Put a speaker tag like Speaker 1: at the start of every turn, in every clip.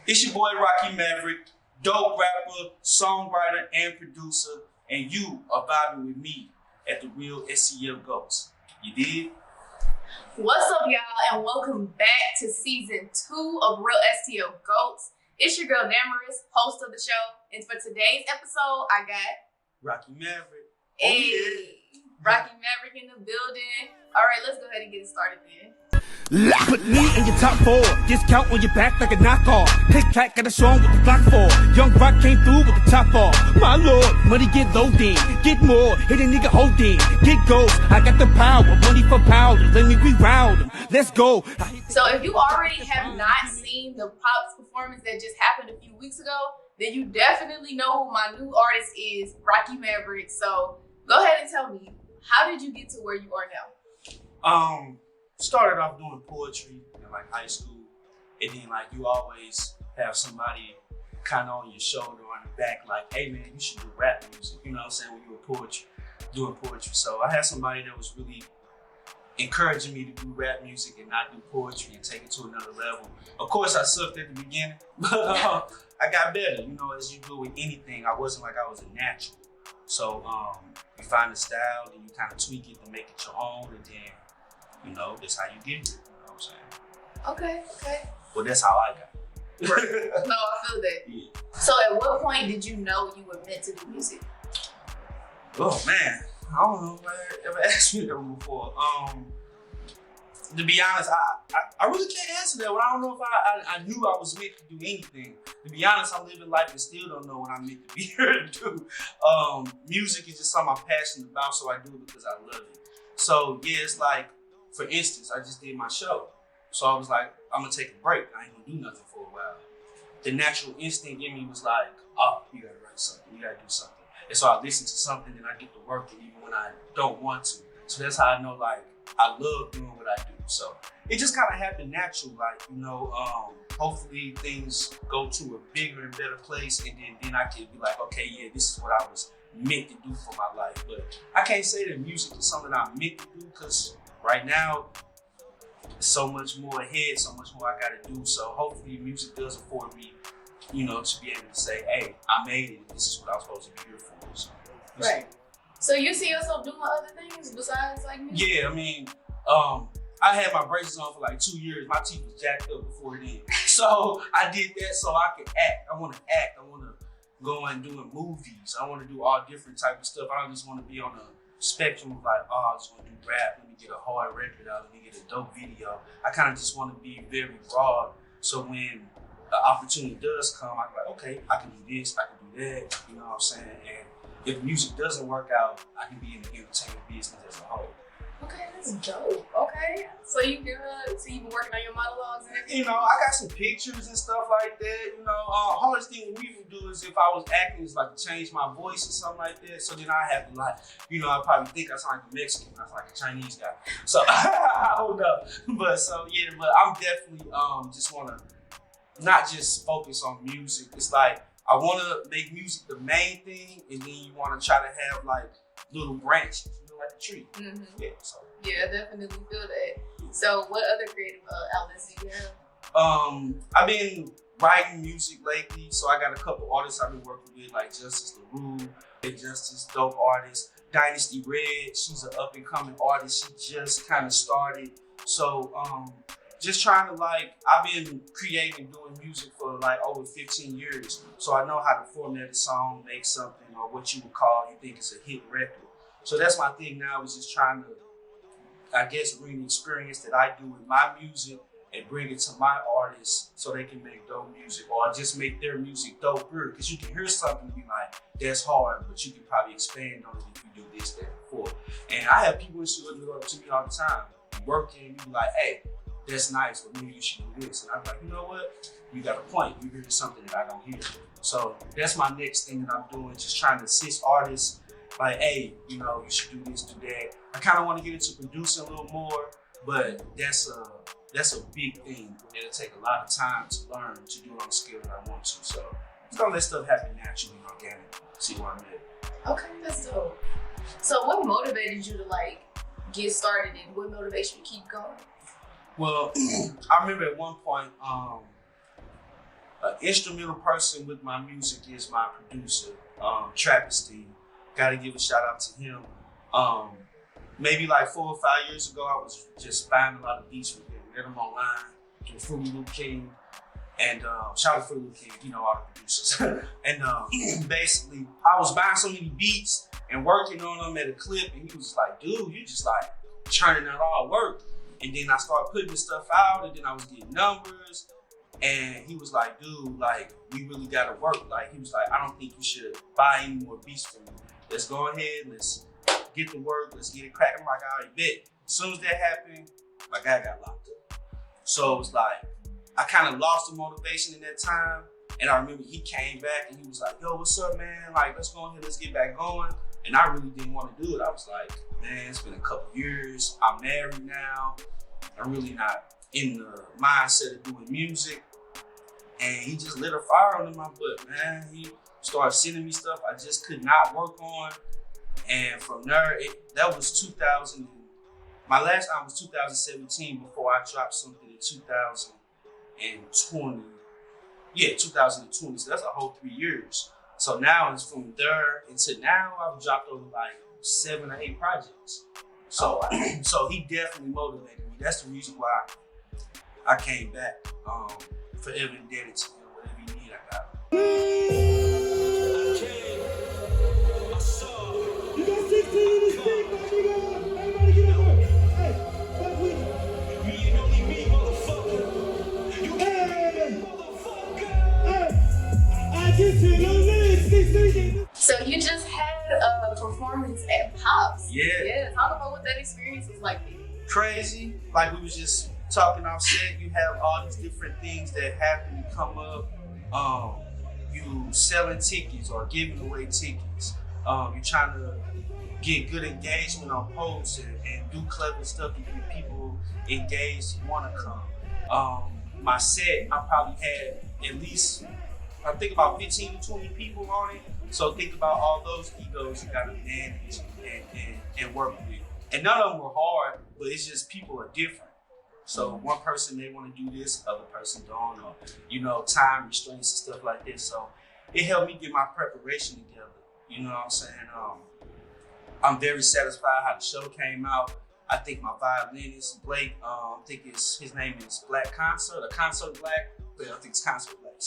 Speaker 1: It's your boy Rocky Maverick, dope rapper, songwriter, and producer, and you are vibing with me at the real STL G.O.A.T. You did?
Speaker 2: What's up, y'all, and welcome back to season 2 of Real STL G.O.A.T. It's your girl Damaris, host of the show, and for today's episode, I got
Speaker 1: Rocky Maverick.
Speaker 2: Hey, Rocky Maverick in the building. All right, let's go ahead and get it started then.
Speaker 3: Put me in your top 4. Discount on your back like a knockoff. Click clack, got a song with the Glock 4. Young Rock came through with the top off. My lord, money get loaded. Get more, hit a nigga holding. Get ghost, I got the power. Money for powder, let me reroute them. Let's go.
Speaker 2: So if you already have not seen the Pops performance that just happened a few weeks ago, then you definitely know who my new artist is, Rocky Maverick. So go ahead and tell me, how did you get to where you are now?
Speaker 1: Started off doing poetry in like high school, and then like you always have somebody kind of on your shoulder or on the back, like, hey man, you should do rap music. You know what I'm saying? When you were doing poetry. So I had somebody that was really encouraging me to do rap music and not do poetry and take it to another level. Of course, I sucked at the beginning, but I got better. You know, as you do with anything, I wasn't like I was a natural. So you find a style, then you kind of tweak it to make it your own, and then, you know, that's how you get it. You know what I'm saying?
Speaker 2: Okay.
Speaker 1: Well, that's how I got it.
Speaker 2: No, I feel that.
Speaker 1: Yeah.
Speaker 2: So at what point did you know you were meant to do music?
Speaker 1: Oh man, I don't know if I ever asked you that before. To be honest, I really can't answer that one. I don't know if I knew I was meant to do anything. To be honest, I'm living life and still don't know what I'm meant to be here to do. Music is just something I'm passionate about, so I do it because I love it. So yeah, it's like, for instance, I just did my show. So I was like, I'm gonna take a break. I ain't gonna do nothing for a while. The natural instinct in me was like, oh, you gotta write something, you gotta do something. And so I listen to something and I get to work it even when I don't want to. So that's how I know, like, I love doing what I do. So it just kind of happened natural, like, you know, hopefully things go to a bigger and better place, and then I can be like, okay, yeah, this is what I was meant to do for my life. But I can't say that music is something I'm meant to do, because right now, so much more ahead, so much more I gotta do. So hopefully music does afford me, you know, to be able to say, hey, I made it, this is what I was supposed to be here for. So,
Speaker 2: right. So you see yourself doing other things besides like music?
Speaker 1: Yeah, I mean, I had my braces on for like 2 years. My teeth was jacked up before then. So I did that so I could act. I want to act. I want to go and doing movies. I want to do all different type of stuff. I don't just want to be on a spectrum of like, oh, I just want to do rap. Let me get a hard record out. Let me get a dope video. I kind of just want to be very broad. So when the opportunity does come, I'm like, okay, I can do this. I can do that. You know what I'm saying? And if music doesn't work out, I can be in the entertainment business as a whole.
Speaker 2: Okay, that's dope. Okay, so you've been working on your monologues and everything?
Speaker 1: You know, I got some pictures and stuff like that. You know, hardest thing we would do is if I was acting is like to change my voice or something like that. So then I have to like, you know, I probably think I sound like a Mexican, I sound like a Chinese guy. So I don't know, but so yeah, but I'm definitely just want to not just focus on music. It's like I want to make music the main thing, and then you want to try to have like little branches, you know, like a tree.
Speaker 2: Mm-hmm.
Speaker 1: Yeah, so.
Speaker 2: Yeah, I definitely feel that. So what other creative outlets do you have?
Speaker 1: I've been writing music lately, so I got a couple artists I've been working with, like Justice LaRue, Justice, dope artist. Dynasty Red, she's an up and coming artist. She just kind of started. So just trying to like, I've been creating, doing music for like over 15 years. So I know how to format a song, make something, or what you would call, you think is a hit record. So that's my thing now, is just trying to, I guess, bring the experience that I do with my music and bring it to my artists so they can make dope music, or just make their music doper. Because you can hear something and be like, that's hard, but you can probably expand on it if you do this, that, before. And I have people in studio go up to me all the time, working, and be like, hey, that's nice, but maybe you should do this. And I'm like, you know what? You got a point. You're hearing something that I don't hear. So that's my next thing that I'm doing, just trying to assist artists. Like, hey, you know, you should do this, do that. I kind of want to get into producing a little more, but that's a big thing. It'll take a lot of time to learn to do it on the scale that I want to. So just gonna let stuff happen naturally and organic. See where I'm at.
Speaker 2: Okay, that's dope. So what motivated you to like get started, and what motivated you to keep going?
Speaker 1: Well, I remember at one point, An instrumental person with my music is my producer, Travesty. Gotta give a shout out to him. Maybe like 4 or 5 years ago, I was just buying a lot of beats with him, get them online, through Fruity Loop King, and shout out Fruity Loop King, you know, all the producers. And basically, I was buying so many beats and working on them at a clip, and he was like, dude, you just like churning out all work. And then I started putting this stuff out, and then I was getting numbers. And he was like, dude, like, we really gotta work. Like, he was like, I don't think you should buy any more beats from me. Let's go ahead, let's get to work, let's get it cracking. I'm like, all right, bet. As soon as that happened, my guy got locked up. So it was like, I kind of lost the motivation in that time. And I remember he came back and he was like, yo, what's up, man? Like, let's go ahead, let's get back going. And I really didn't want to do it. I was like, man, it's been a couple years. I'm married now. I'm really not in the mindset of doing music. And he just lit a fire under my butt, man. He started sending me stuff I just could not work on. And from there, that was 2000. My last album was 2017 before I dropped something in 2020. Yeah, 2020. So that's a whole 3 years. So now it's from there until now, I've dropped over like 7 or 8 projects. So, so he definitely motivated me. That's the reason why I came back. Forever indebted to him. Whatever you need, I got it.
Speaker 3: You got 16 in this thing, my nigga. Everybody get up there. Hey, fuck with me. Me and only me, motherfucker. You motherfucker. Hey, I just hit on this 16.
Speaker 2: So you just had a performance at Pops.
Speaker 1: Yeah.
Speaker 2: Yeah, talk about what that experience was like.
Speaker 1: Crazy. Like we was just talking off set, you have all these different things that happen to come up. You selling tickets or giving away tickets. You're trying to get good engagement on posts and do clever stuff to get people engaged and want to come. My set, I probably had at least, I think about 15 to 20 people on it. So think about all those egos you gotta manage and work with. And none of them were hard, but it's just people are different. So one person may want to do this, other person don't, or time restraints and stuff like this. So it helped me get my preparation together. You know what I'm saying? I'm very satisfied how the show came out. I think my violinist Blake, I think his name is Black Concert, or Concert Black. But I think it's Concert Black.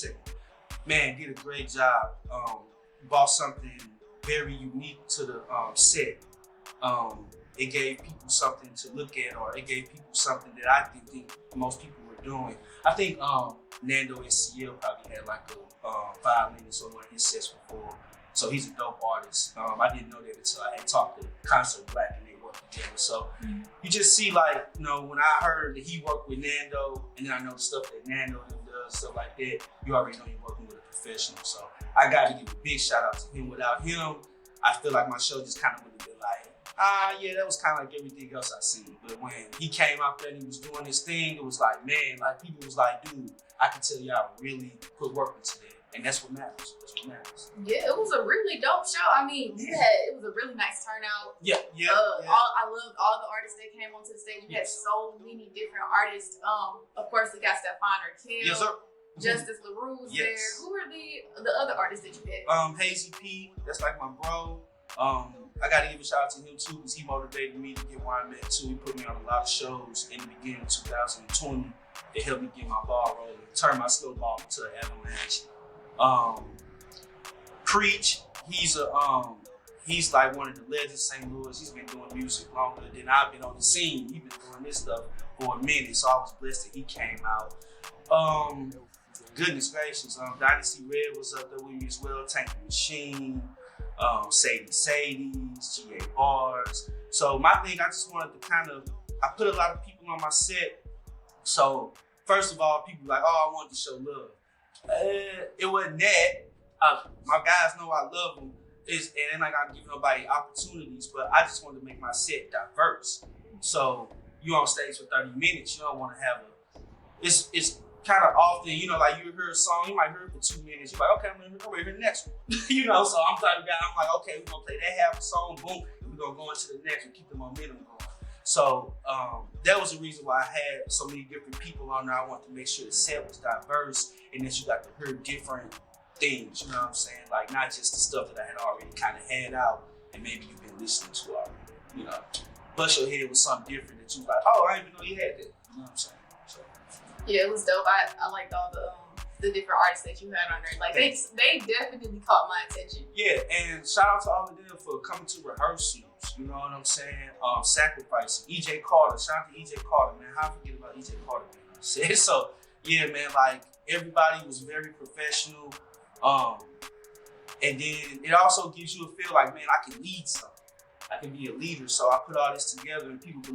Speaker 1: Man, did a great job. Brought something very unique to the set. It gave people something to look at, or it gave people something that I didn't think most people were doing. I think Nando STL probably had like a violinist on one of his sets before. So he's a dope artist. I didn't know that until I had talked to Concert Black and they worked together. So you just see like, when I heard that he worked with Nando, and then I know the stuff that Nando does, stuff like that, you already know you're working with a professional. So I got to give a big shout out to him. Without him, I feel like my show just kind of would have been like, yeah, that was kind of like everything else I seen. But when he came out there and he was doing his thing, it was like, man, like people was like, dude, I can tell y'all really put work into that. And that's what matters. That's what matters.
Speaker 2: Yeah, it was a really dope show. I mean, it was a really nice turnout.
Speaker 1: Yeah.
Speaker 2: I loved all the artists that came onto the stage. We had so many different artists. Of course, we got Stephon Raquel.
Speaker 1: Yes, sir.
Speaker 2: Justice LaRue was there. Who were the other artists that you had?
Speaker 1: Hazy P, that's like my bro. I gotta give a shout out to him too, because he motivated me to get where I'm at too. He put me on a lot of shows in the beginning of 2020. It helped me get my ball rolling, turn my snowball into an avalanche. Preach, he's like one of the legends of St. Louis. He's been doing music longer than I've been on the scene. He's been doing this stuff for a minute, so I was blessed that he came out. Goodness gracious, Dynasty Red was up there with me as well. Tank the Machine, Sadie's, G.A.T Bars. So my thing, I just wanted to I put a lot of people on my set. So first of all, people were like, oh, I wanted to show love. It wasn't that. My guys know I love them. And I gotta give nobody opportunities, but I just wanted to make my set diverse. So you on stage for 30 minutes, you don't want to have it's kind of often, like you hear a song, you might hear it for 2 minutes, you're like, okay, I'm gonna hear the next one. So I'm the type of guy, I'm like, okay, we're gonna play that half a song, boom, and we're gonna go into the next one, keep the momentum going. So that was the reason why I had so many different people on there. I wanted to make sure the set was diverse and that you got to hear different things, you know what I'm saying? Like not just the stuff that I had already kind of had out and maybe you've been listening to already, you know. Bust your head with something different that you was like, oh, I didn't even know you had that. You know what I'm saying? So.
Speaker 2: Yeah, it was dope. I liked all the different artists that you had on there. Like they definitely caught my attention.
Speaker 1: Yeah, and shout out to all of them for coming to rehearsals. You know what I'm saying? Sacrificing. EJ Carter. Shout out to EJ Carter, man. How I forget about EJ Carter, man? So yeah, man. Like everybody was very professional. And then it also gives you a feel like, man, I can lead something. I can be a leader. So I put all this together, and people